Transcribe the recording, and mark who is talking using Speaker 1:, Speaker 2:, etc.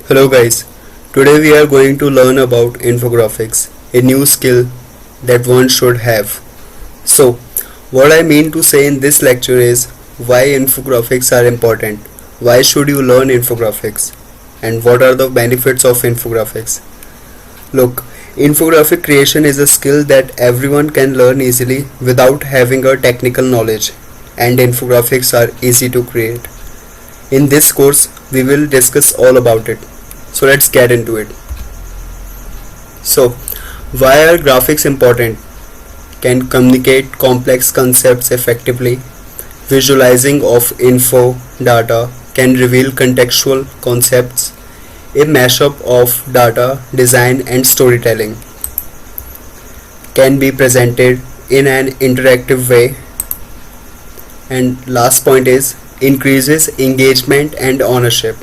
Speaker 1: Hello guys, today we are going to learn about infographics, a new skill that one should have. So, what I mean to say in this lecture is why infographics are important, why should you learn infographics, and what are the benefits of infographics. Look, infographic creation is a skill that everyone can learn easily without having a technical knowledge, and infographics are easy to create. In this course, we will discuss all about it. So let's get into it. So, why are graphics important? Can communicate complex concepts effectively. Visualizing of info data can reveal contextual concepts. A mashup of data, design and storytelling can be presented in an interactive way. And last point is increases engagement and ownership.